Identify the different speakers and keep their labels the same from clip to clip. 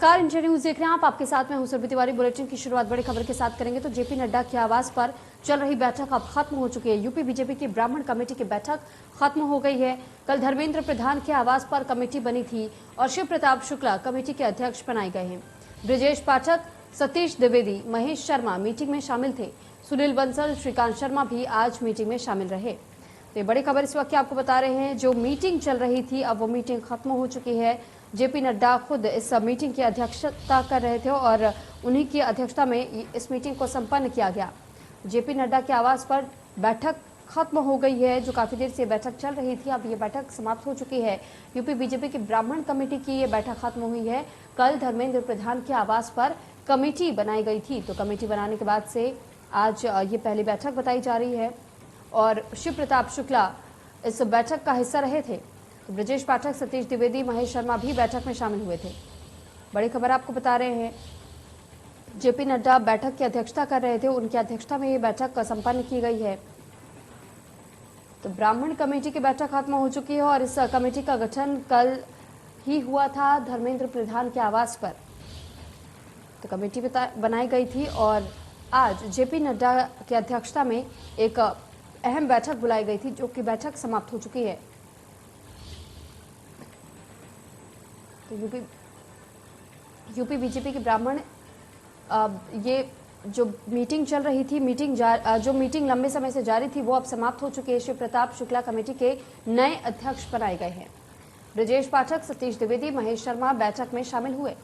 Speaker 1: Car India news देख रहे हैं आप। आपके साथ में हूं सुरभि तिवारी। बुलेटिन की शुरुआत बड़ी खबर के साथ करेंगे तो जेपी नड्डा के आवास पर चल रही बैठक अब खत्म हो चुकी है। यूपी बीजेपी की ब्राह्मण कमेटी की बैठक खत्म हो गई है। कल धर्मेंद्र प्रधान के आवास पर कमेटी बनी थी और शिव प्रताप शुक्ला कमेटी के अध्यक्ष बनाए गए हैं। ब्रजेश पाठक, सतीश द्विवेदी, महेश शर्मा मीटिंग में शामिल थे। सुनील बंसल, श्रीकांत शर्मा भी आज मीटिंग में शामिल रहे। तो बड़ी खबर इस वक्त आपको बता रहे हैं, जो मीटिंग चल रही थी अब वो मीटिंग खत्म हो चुकी है। जेपी नड्डा खुद इस मीटिंग की अध्यक्षता कर रहे थे और उन्हीं की अध्यक्षता में इस मीटिंग को संपन्न किया गया। जेपी नड्डा के आवास पर बैठक खत्म हो गई है। जो काफी देर से बैठक चल रही थी अब ये बैठक समाप्त हो चुकी है। यूपी बीजेपी की ब्राह्मण कमेटी की ये बैठक खत्म हुई है। कल धर्मेंद्र प्रधान के आवास पर कमेटी बनाई गई थी, तो कमेटी बनाने के बाद से आज ये पहली बैठक बताई जा रही है और शिव प्रताप शुक्ला इस बैठक का हिस्सा रहे थे। तो ब्रजेश पाठक, सतीश द्विवेदी, महेश शर्मा भी बैठक में शामिल हुए थे। बड़ी खबर आपको बता रहे हैं, जेपी नड्डा बैठक की अध्यक्षता कर रहे थे, उनकी अध्यक्षता में ये बैठक संपन्न की गई है। तो ब्राह्मण कमेटी की बैठक खत्म हो चुकी है और इस कमेटी का गठन कल ही हुआ था धर्मेंद्र प्रधान के आवास पर। तो कमेटी बनाई गई थी और आज जेपी नड्डा की अध्यक्षता में एक अहम बैठक बुलाई गई थी, जो कि बैठक समाप्त हो चुकी है। तो यूपी बीजेपी की ब्राह्मण ये जो मीटिंग चल रही थी, जो मीटिंग लंबे समय से जारी थी वो अब समाप्त हो चुकी है। शिव प्रताप शुक्ला कमेटी के नए अध्यक्ष बनाए गए हैं। ब्रजेश पाठक, सतीश द्विवेदी, महेश शर्मा बैठक में शामिल हुए।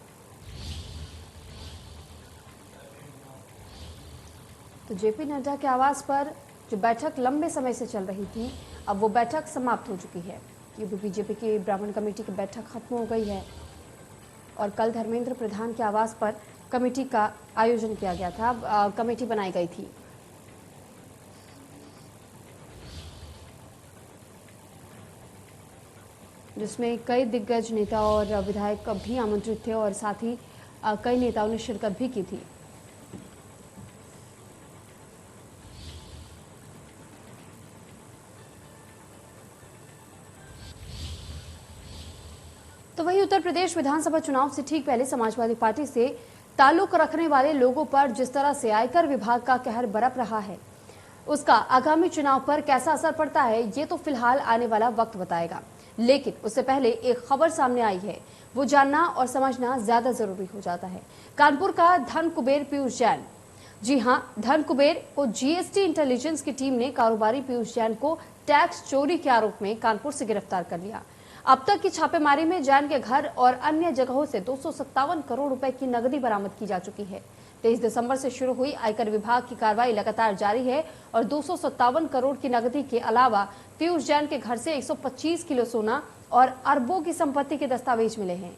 Speaker 1: तो जेपी नड्डा के आवास पर जो बैठक लंबे समय से चल रही थी अब वो बैठक समाप्त हो चुकी है। यूपी बीजेपी की ब्राह्मण कमेटी की बैठक खत्म हो गई है और कल धर्मेंद्र प्रधान के आवास पर कमेटी का आयोजन किया गया था, कमेटी बनाई गई थी। जिसमें कई दिग्गज नेता और विधायक भी आमंत्रित थे और साथ ही कई नेताओं ने शिरकत भी की थी। तो वहीं उत्तर प्रदेश विधानसभा चुनाव से ठीक पहले समाजवादी पार्टी से ताल्लुक रखने वाले लोगों पर जिस तरह से आयकर विभाग का कहर बरप रहा है, उसका आगामी चुनाव पर कैसा असर पड़ता है ये तो फिलहाल आने वाला वक्त बताएगा। लेकिन उससे पहले एक खबर सामने आई है, वो जानना और समझना ज्यादा जरूरी हो जाता है। कानपुर का धन कुबेर पीयूष जैन, जी हां, धन कुबेर को जीएसटी इंटेलिजेंस की टीम ने कारोबारी पीयूष जैन को टैक्स चोरी के आरोप में कानपुर से गिरफ्तार कर लिया। अब तक की छापेमारी में जैन के घर और अन्य जगहों से 257 करोड़ रुपए की नकदी बरामद की जा चुकी है। 23 दिसंबर से शुरू हुई आयकर विभाग की कार्रवाई लगातार जारी है और 257 करोड़ की नकदी के अलावा पीयूष जैन के घर से 125 किलो सोना और अरबों की संपत्ति के दस्तावेज मिले हैं।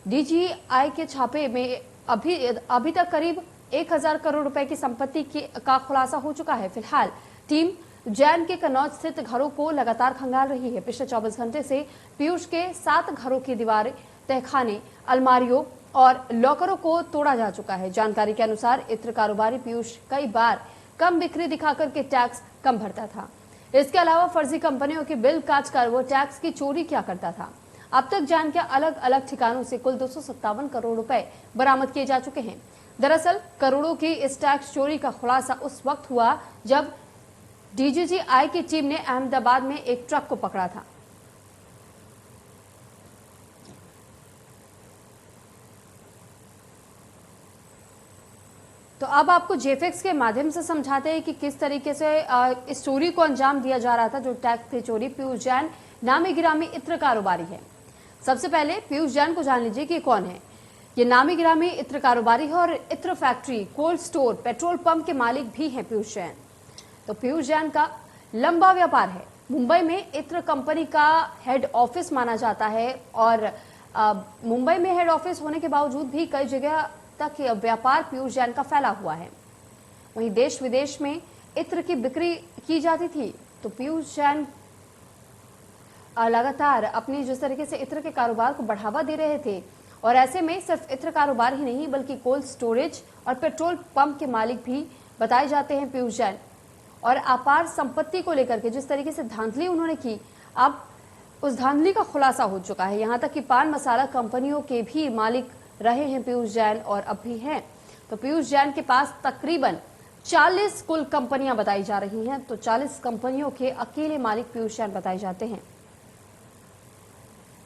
Speaker 1: डीजीआई के छापे में अभी तक करीब 1000 करोड़ रुपए की संपत्ति का खुलासा हो चुका है। फिलहाल टीम जैन के कन्नौज स्थित घरों को लगातार खंगाल रही है। पिछले 24 घंटे से पीयूष के 7 घरों की दीवारें, तहखाने, अलमारियों और लॉकरों को तोड़ा जा चुका है। जानकारी के अनुसार इत्र कारोबारी पीयूष कई बार कम बिक्री दिखाकर के टैक्स कम भरता था। इसके अलावा फर्जी कंपनियों के बिल काटकर वो टैक्स की चोरी किया करता था। अब तक जैन के अलग अलग ठिकानों से कुल 257 करोड़ रुपए बरामद किए जा चुके हैं। दरअसल करोड़ों की इस टैक्स चोरी का खुलासा उस वक्त हुआ जब डीजीआई की टीम ने अहमदाबाद में एक ट्रक को पकड़ा था। तो अब आपको जेफेक्स के माध्यम से समझाते हैं कि किस तरीके से इस चोरी को अंजाम दिया जा रहा था, जो टैक्स की चोरी। पीयूष जैन नामी गिरामी इत्र कारोबारी है। सबसे पहले पीयूष जैन को जान लीजिए कि कौन है। ये नामी गिरामी इत्र कारोबारी है और इत्र factory, cold store, petrol pump के मालिक भी हैं पीयूष जैन। तो पीयूष जैन का लंबा व्यापार है। मुंबई में इत्र कंपनी का हेड ऑफिस माना जाता है और मुंबई में हेड ऑफिस होने के बावजूद भी कई जगह तक व्यापार पीयूष जैन का फैला हुआ है। वहीं देश विदेश में इत्र की बिक्री की जाती थी। तो पीयूष जैन लगातार अपनी जिस तरीके से इत्र के कारोबार को बढ़ावा दे रहे थे और ऐसे में सिर्फ इत्र कारोबार ही नहीं बल्कि कोल्ड स्टोरेज और पेट्रोल पंप के मालिक भी बताए जाते हैं पीयूष जैन। और अपार संपत्ति को लेकर के जिस तरीके से धांधली उन्होंने की, अब उस धांधली का खुलासा हो चुका है। यहां तक कि पान मसाला कंपनियों के भी मालिक रहे हैं पीयूष जैन और अब भी हैं। तो पीयूष जैन के पास तकरीबन 40 कुल कंपनियां बताई जा रही हैं। तो 40 कंपनियों के अकेले मालिक पीयूष जैन बताए जाते हैं।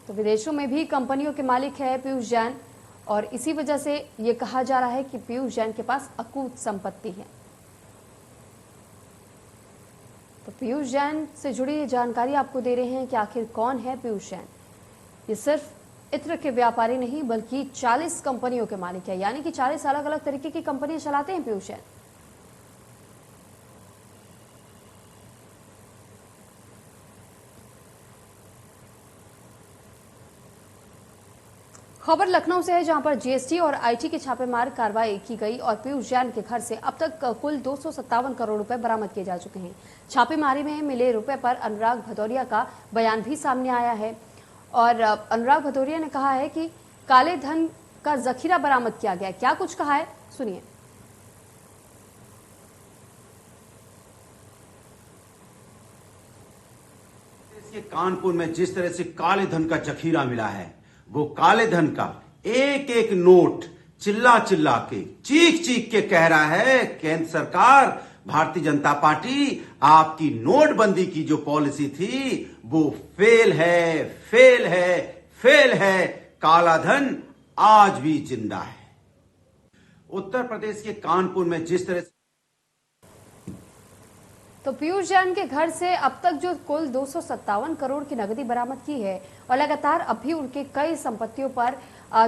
Speaker 1: तो विदेशों में भी कंपनियों के मालिक है पीयूष जैन और इसी वजह से ये कहा जा रहा है कि पीयूष जैन के पास अकूत संपत्ति है। तो पीयूष जैन से जुड़ी जानकारी आपको दे रहे हैं कि आखिर कौन है पीयूष जैन। ये सिर्फ इत्र के व्यापारी नहीं बल्कि 40 कंपनियों के मालिक है, यानी कि 40 अलग अलग तरीके की कंपनियां चलाते हैं पीयूष जैन। खबर लखनऊ से है, जहां पर जीएसटी और आईटी की छापेमार कार्रवाई की गई और पीयूष जैन के घर से अब तक कुल 257 करोड़ रुपए बरामद किए जा चुके हैं। छापेमारी में मिले रुपए पर अनुराग भदौरिया का बयान भी सामने आया है और अनुराग भदौरिया ने कहा है कि काले धन का जखीरा बरामद किया गया। क्या कुछ कहा है, सुनिए।
Speaker 2: कानपुर में जिस तरह से काले धन का जखीरा मिला है, वो काले धन का एक एक नोट चिल्ला चिल्ला के चीख चीख के कह रहा है केंद्र सरकार, भारतीय जनता पार्टी, आपकी नोटबंदी की जो पॉलिसी थी वो फेल है, फेल है, फेल है। काला धन आज भी जिंदा है। उत्तर प्रदेश के कानपुर में जिस तरह से
Speaker 1: तो पीयूष जैन के घर से अब तक जो कुल 257 करोड़ की नकदी बरामद की है और लगातार अब भी उनके कई संपत्तियों पर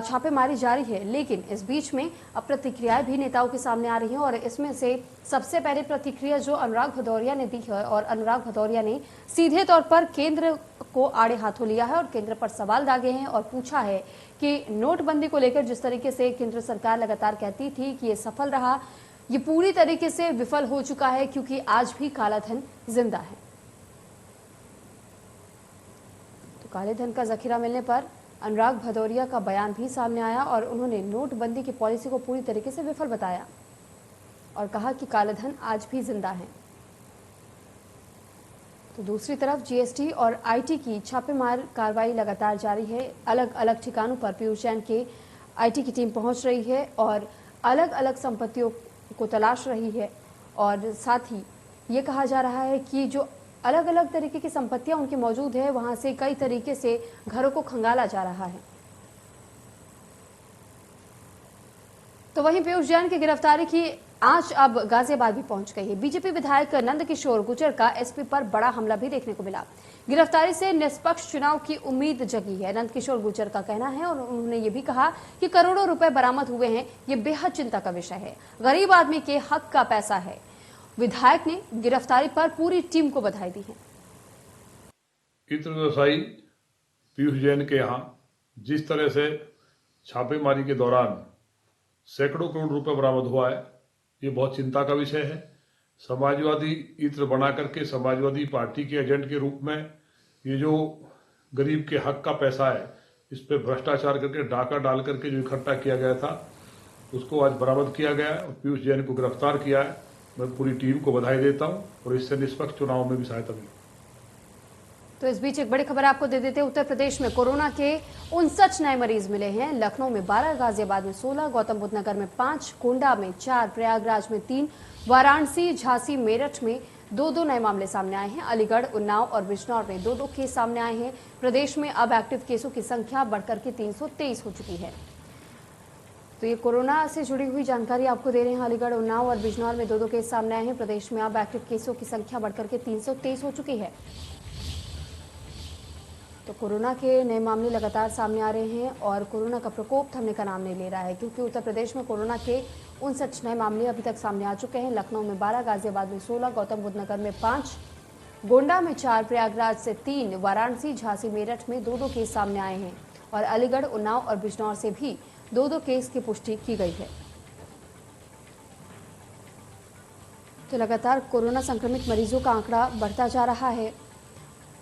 Speaker 1: छापेमारी जारी है, लेकिन इस बीच में अब प्रतिक्रियाएं भी नेताओं के सामने आ रही हैं और इसमें से सबसे पहले प्रतिक्रिया जो अनुराग भदौरिया ने दी है और अनुराग भदौरिया ने सीधे तौर पर केंद्र को आड़े हाथों लिया है और केंद्र पर सवाल दागे हैं और पूछा है कि नोटबंदी को लेकर जिस तरीके से केंद्र सरकार लगातार कहती थी कि ये सफल रहा, ये पूरी तरीके से विफल हो चुका है क्योंकि आज भी काला धन जिंदा है। तो काले धन का जखीरा मिलने पर अनुराग भदौरिया का बयान भी सामने आया और उन्होंने नोटबंदी की पॉलिसी को पूरी तरीके से विफल बताया और कहा कि काला धन आज भी जिंदा है। तो दूसरी तरफ जीएसटी और आईटी की छापेमार कार्रवाई लगातार जारी है। अलग अलग ठिकानों पर पीयूष जैन के आईटी की टीम पहुंच रही है और अलग अलग संपत्तियों को तलाश रही है और साथ ही ये कहा जा रहा है कि जो अलग अलग तरीके की संपत्तियां उनकी मौजूद है वहां से कई तरीके से घरों को खंगाला जा रहा है। तो वहीं पीयूष जैन की गिरफ्तारी की आंच अब गाजियाबाद भी पहुंच गई है। बीजेपी विधायक नंदकिशोर गुर्जर का एसपी पर बड़ा हमला भी देखने को मिला। गिरफ्तारी से निष्पक्ष चुनाव की उम्मीद जगी है, नंदकिशोर गुर्जर का कहना है और उन्होंने ये भी कहा कि करोड़ों रुपए बरामद हुए हैं, ये बेहद चिंता का विषय है, गरीब आदमी के हक का पैसा है। विधायक ने गिरफ्तारी पर पूरी टीम को बधाई दी है।
Speaker 3: इत्र व्यवसायी पीयूष जैन के यहाँ जिस तरह से छापेमारी के दौरान सैकड़ों करोड़ रुपए बरामद हुआ है, ये बहुत चिंता का विषय है। समाजवादी इत्र बना करके समाजवादी पार्टी के एजेंट के रूप में ये जो गरीब के हक का पैसा है, इस पे भ्रष्टाचार करके डाका डाल करके जो इकट्ठा किया गया था, उसको आज बरामद किया गया है और पीयूष जैन को गिरफ्तार किया है। मैं पूरी टीम को बधाई देता हूं और इससे निष्पक्ष चुनाव में भी सहायता मिली।
Speaker 1: तो इस बीच एक बड़ी खबर आपको दे देते हैं। उत्तर प्रदेश में कोरोना के 59 नए मरीज मिले हैं। लखनऊ में 12, गाजियाबाद में 16, गौतम बुद्ध नगर में 5, गोंडा में 4, प्रयागराज में 3, वाराणसी, झांसी, मेरठ में 2-2 नए मामले सामने आए हैं। अलीगढ़, उन्नाव और बिजनौर में 2-2 केस सामने आए हैं। प्रदेश में अब एक्टिव केसों की संख्या बढ़कर के 323 हो चुकी है। तो ये कोरोना से जुड़ी हुई जानकारी आपको दे रहे हैं। अलीगढ़, उन्नाव और बिजनौर में 2-2 केस सामने आए हैं। प्रदेश में अब एक्टिव केसों की संख्या बढ़कर के 323 हो चुकी है। तो कोरोना के नए मामले लगातार सामने आ रहे हैं और कोरोना का प्रकोप थमने का नाम नहीं ले रहा है, क्योंकि उत्तर प्रदेश में कोरोना के 59 नए मामले अभी तक सामने आ चुके हैं। लखनऊ में 12, गाजियाबाद में 16, गौतम बुद्ध नगर में 5, गोंडा में 4, प्रयागराज से 3, वाराणसी, झांसी, मेरठ में 2-2 केस सामने आए हैं और अलीगढ़, उन्नाव और बिजनौर से भी 2-2 केस की पुष्टि की गई है। तो लगातार कोरोना संक्रमित मरीजों का आंकड़ा बढ़ता जा रहा है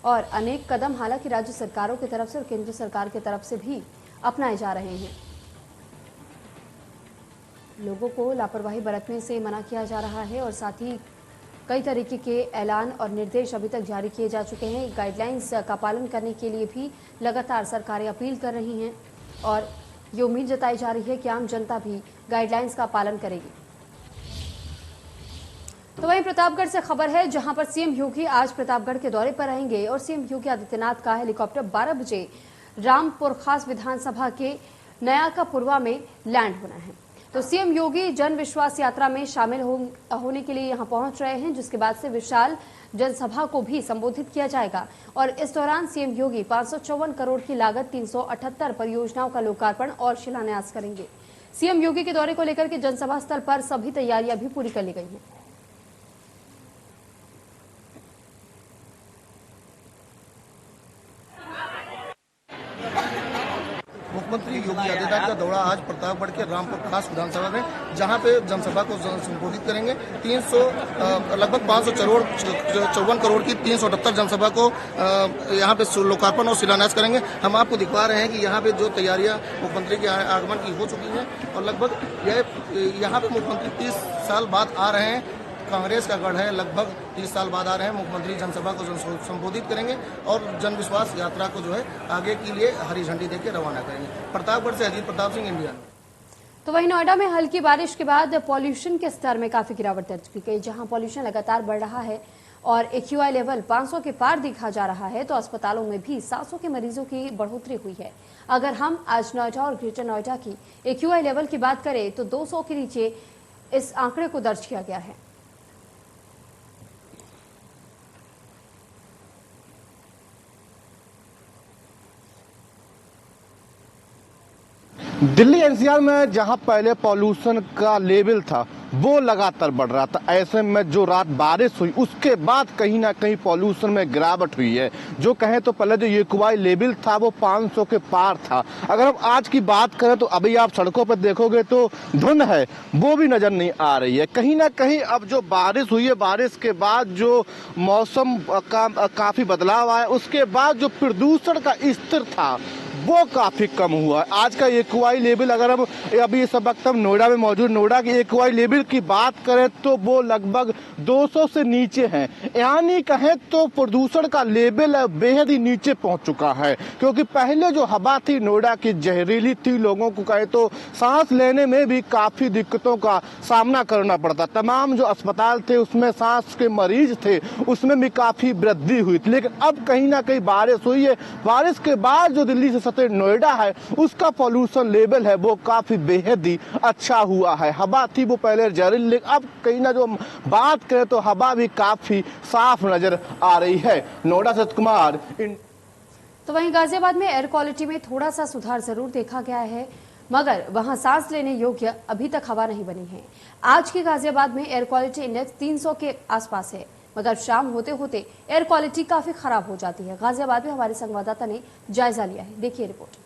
Speaker 1: और अनेक कदम हालांकि राज्य सरकारों की तरफ से और केंद्र सरकार की तरफ से भी अपनाए जा रहे हैं। लोगों को लापरवाही बरतने से मना किया जा रहा है और साथ ही कई तरीके के ऐलान और निर्देश अभी तक जारी किए जा चुके हैं। गाइडलाइंस का पालन करने के लिए भी लगातार सरकारें अपील कर रही हैं और ये उम्मीद जताई जा रही है कि आम जनता भी गाइडलाइंस का पालन करेगी। तो वहीं प्रतापगढ़ से खबर है, जहां पर सीएम योगी आज प्रतापगढ़ के दौरे पर रहेंगे और सीएम योगी आदित्यनाथ का हेलीकॉप्टर 12 बजे रामपुर खास विधानसभा के नयाकापुरवा में लैंड होना है। तो सीएम योगी जन विश्वास यात्रा में शामिल होने के लिए यहां पहुंच रहे हैं, जिसके बाद से विशाल जनसभा को भी संबोधित किया जाएगा। और इस दौरान सीएम योगी 554 करोड़ की लागत 378 परियोजनाओं का लोकार्पण और शिलान्यास करेंगे। सीएम योगी के दौरे को लेकर के जनसभा स्थल पर सभी तैयारियां भी पूरी कर ली गई हैं।
Speaker 4: मुख्यमंत्री योगी आदित्यनाथ का दौरा आज प्रतापगढ़ के रामपुर खास विधानसभा में, जहां पे जनसभा को संबोधित करेंगे। लगभग 554 करोड़ की 378 जनसभा को यहां पे लोकार्पण और शिलान्यास करेंगे। हम आपको दिखा रहे हैं कि यहां पे जो तैयारियां मुख्यमंत्री के आगमन की हो चुकी हैं और लगभग यहां पे मुख्यमंत्री 30 साल बाद आ रहे हैं। कांग्रेस का गढ़ है, लगभग 30 साल बाद आ रहे हैं। मुख्यमंत्री जनसभा को संबोधित करेंगे और जन विश्वास यात्रा को जो है आगे के लिए हरी झंडी देकर रवाना करेंगे। प्रतापगढ़ से अजीत प्रताप सिंह, इंडिया।
Speaker 1: तो वहीं नोएडा में हल्की बारिश के बाद पॉल्यूशन के स्तर में काफी गिरावट दर्ज की गई, जहां पॉल्यूशन लगातार बढ़ रहा है और AQI लेवल 500 के पार देखा जा रहा है। तो अस्पतालों में भी 700 के मरीजों की बढ़ोतरी हुई है। अगर हम आज नोएडा और ग्रेटर नोएडा की AQI लेवल की बात करें तो 200 के नीचे इस आंकड़े को दर्ज किया गया है।
Speaker 5: दिल्ली NCR में जहां पहले पॉल्यूशन का लेवल था वो लगातार बढ़ रहा था, ऐसे में जो रात बारिश हुई उसके बाद कहीं ना कहीं पॉल्यूशन में गिरावट हुई है। जो कहें तो पहले जो AQI लेवल था वो 500 के पार था। अगर हम आज की बात करें तो अभी आप सड़कों पर देखोगे तो धुंध है वो भी नजर नहीं आ रही है। कहीं ना कहीं अब जो बारिश हुई है, बारिश के बाद जो मौसम का काफी बदलाव आया, उसके बाद जो प्रदूषण का स्तर था वो काफी कम हुआ है। आज का AQI लेवल, अगर हम अभी इस वक्त हम नोएडा में मौजूद, नोएडा के AQI लेवल की बात करें तो वो लगभग 200 से नीचे है। यानी कहें तो प्रदूषण का लेवल बेहद ही नीचे पहुंच चुका है, क्योंकि पहले जो हवा थी नोएडा की जहरीली थी, लोगों को कहे तो सांस लेने में भी काफी दिक्कतों का सामना करना पड़ता। तमाम जो अस्पताल थे उसमें सांस के मरीज थे, उसमें भी काफी वृद्धि हुई थी। लेकिन अब कहीं ना कहीं बारिश हुई है, बारिश के बाद जो दिल्ली से नोएडा है उसका पॉल्यूशन लेवल है वो काफी बेहद ही अच्छा हुआ है। हवा थी वो पहले जहरीली, लेकिन अब कहीं ना जो बात करें तो हवा भी काफी साफ नजर आ रही है। नोएडा से कुमार।
Speaker 1: तो वहीं गाजियाबाद में एयर क्वालिटी में थोड़ा सा सुधार जरूर देखा गया है, मगर वहां सांस लेने योग्य अभी तक हवा नहीं बनी है। आज की गाजियाबाद में एयर क्वालिटी इंडेक्स 300 के आसपास है, मगर शाम होते होते एयर क्वालिटी काफी खराब हो जाती है। गाजियाबाद में हमारे संवाददाता ने जायजा लिया है, देखिए रिपोर्ट।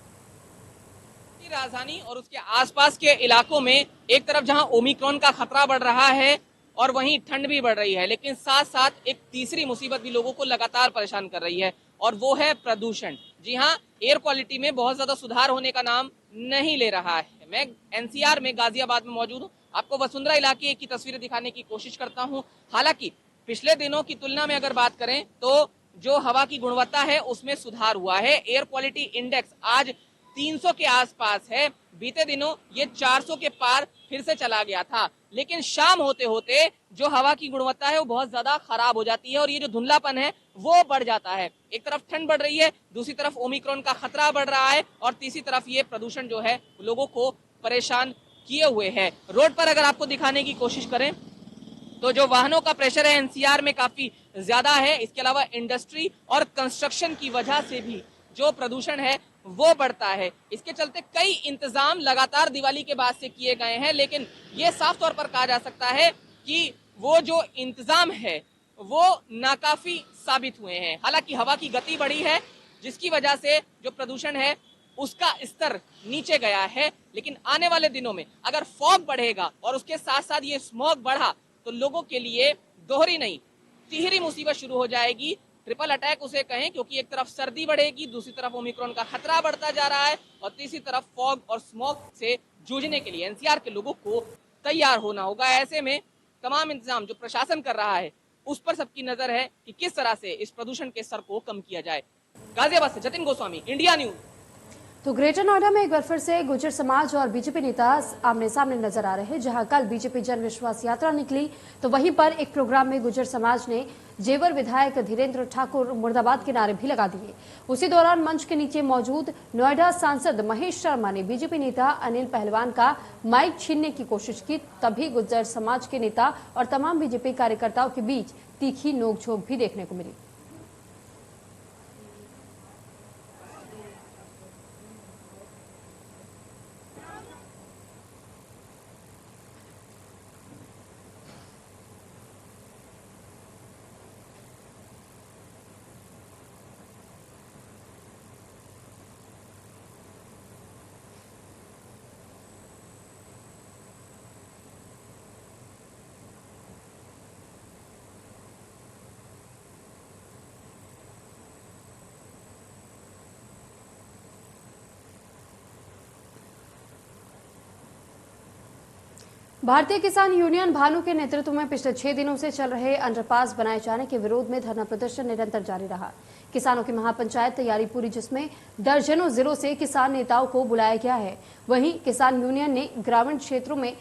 Speaker 6: राजधानी और उसके आसपास के इलाकों में एक तरफ जहां ओमिक्रॉन का खतरा बढ़ रहा है और वहीं ठंड भी बढ़ रही है, लेकिन साथ साथ एक तीसरी मुसीबत भी लोगों को लगातार परेशान कर रही है और वो है प्रदूषण। जी हाँ, एयर क्वालिटी में बहुत ज्यादा सुधार होने का नाम नहीं ले रहा है। मैं NCR में गाजियाबाद में मौजूद हूँ, आपको वसुंधरा इलाके की तस्वीरें दिखाने की कोशिश करता हूँ। हालांकि पिछले दिनों की तुलना में अगर बात करें तो जो हवा की गुणवत्ता है उसमें सुधार हुआ है। एयर क्वालिटी इंडेक्स आज 300 के आसपास है। बीते दिनों ये 400 के पार फिर से चला गया था, लेकिन शाम होते होते जो हवा की गुणवत्ता है वो बहुत ज्यादा खराब हो जाती है और ये जो धुंधलापन है वो बढ़ जाता है। एक तरफ ठंड बढ़ रही है, दूसरी तरफ ओमिक्रॉन का खतरा बढ़ रहा है और तीसरी तरफ ये प्रदूषण जो है लोगों को परेशान किए हुए है। रोड पर अगर आपको दिखाने की कोशिश करें तो जो वाहनों का प्रेशर है NCR में काफी ज्यादा है। इसके अलावा इंडस्ट्री और कंस्ट्रक्शन की वजह से भी जो प्रदूषण है वो बढ़ता है। इसके चलते कई इंतजाम लगातार दिवाली के बाद से किए गए हैं, लेकिन ये साफ तौर पर कहा जा सकता है कि वो जो इंतजाम है वो नाकाफी साबित हुए हैं। हालांकि हवा की गति बढ़ी है, जिसकी वजह से जो प्रदूषण है उसका स्तर नीचे गया है। लेकिन आने वाले दिनों में अगर फॉग बढ़ेगा और उसके साथ साथ ये स्मॉग बढ़ा तो लोगों के लिए दोहरी नहीं तिहरी मुसीबत शुरू हो जाएगी। ट्रिपल अटैक उसे कहें, क्योंकि एक तरफ सर्दी बढ़ेगी, दूसरी तरफ ओमिक्रॉन का खतरा बढ़ता जा रहा है और तीसरी तरफ फॉग और स्मॉग से जूझने के लिए NCR के लोगों को तैयार होना होगा। ऐसे में तमाम इंतजाम जो प्रशासन कर रहा है उस पर सबकी नजर है कि किस तरह से इस प्रदूषण के स्तर को कम किया जाए। गाजियाबाद से जतिन गोस्वामी, इंडिया न्यूज।
Speaker 1: तो ग्रेटर नोएडा में एक बार फिर से गुर्जर समाज और बीजेपी नेता आमने सामने नजर आ रहे हैं। जहां कल बीजेपी जन विश्वास यात्रा निकली तो वहीं पर एक प्रोग्राम में गुर्जर समाज ने जेवर विधायक धीरेन्द्र ठाकुर मुर्दाबाद के नारे भी लगा दिए। उसी दौरान मंच के नीचे मौजूद नोएडा सांसद महेश शर्मा ने बीजेपी नेता अनिल पहलवान का माइक छीनने की कोशिश की। तभी गुर्जर समाज के नेता और तमाम बीजेपी कार्यकर्ताओं के बीच तीखी नोकझोंक भी देखने को मिली। भारतीय किसान यूनियन भानु के नेतृत्व में पिछले 6 दिनों से चल रहे अंडरपास बनाए जाने के विरोध में धरना प्रदर्शन निरंतर जारी रहा। किसानों की महापंचायत तैयारी पूरी, जिसमें दर्जनों जिलों से किसान नेताओं को बुलाया गया है। वहीं किसान यूनियन ने ग्रामीण क्षेत्रों में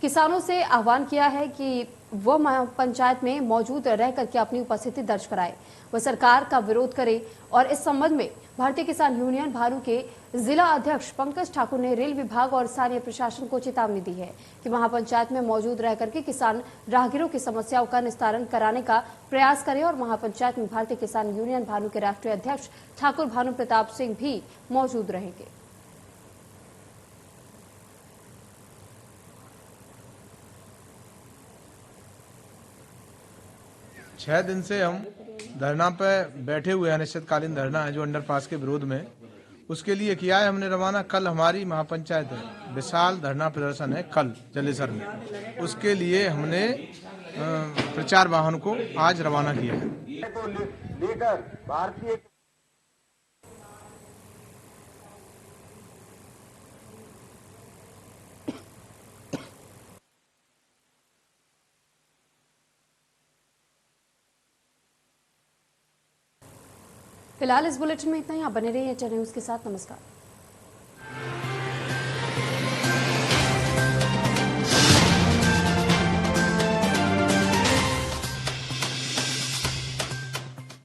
Speaker 1: किसानों से आह्वान किया है कि वह महापंचायत में मौजूद रह करके अपनी उपस्थिति दर्ज कराए, वह सरकार का विरोध करे। और इस संबंध में भारतीय किसान यूनियन भानु के जिला अध्यक्ष पंकज ठाकुर ने रेल विभाग और स्थानीय प्रशासन को चेतावनी दी है कि महापंचायत में मौजूद रह करके किसान राहगीरों की समस्याओं का निस्तारण कराने का प्रयास करें। और महापंचायत में भारतीय किसान यूनियन भानु के राष्ट्रीय अध्यक्ष ठाकुर भानु प्रताप सिंह भी मौजूद रहेंगे।
Speaker 7: 6 दिन से हम धरना पे बैठे हुए हैं। अनिश्चितकालीन धरना है जो अंडरपास के विरोध में, उसके लिए किया है हमने रवाना। कल हमारी महापंचायत है, विशाल धरना प्रदर्शन है कल जलेसर में। उसके लिए हमने प्रचार वाहन को आज रवाना किया है।
Speaker 1: फिलहाल इस बुलेटिन में इतना ही। आप बने रहिए चैनल न्यूज़ के साथ। नमस्कार।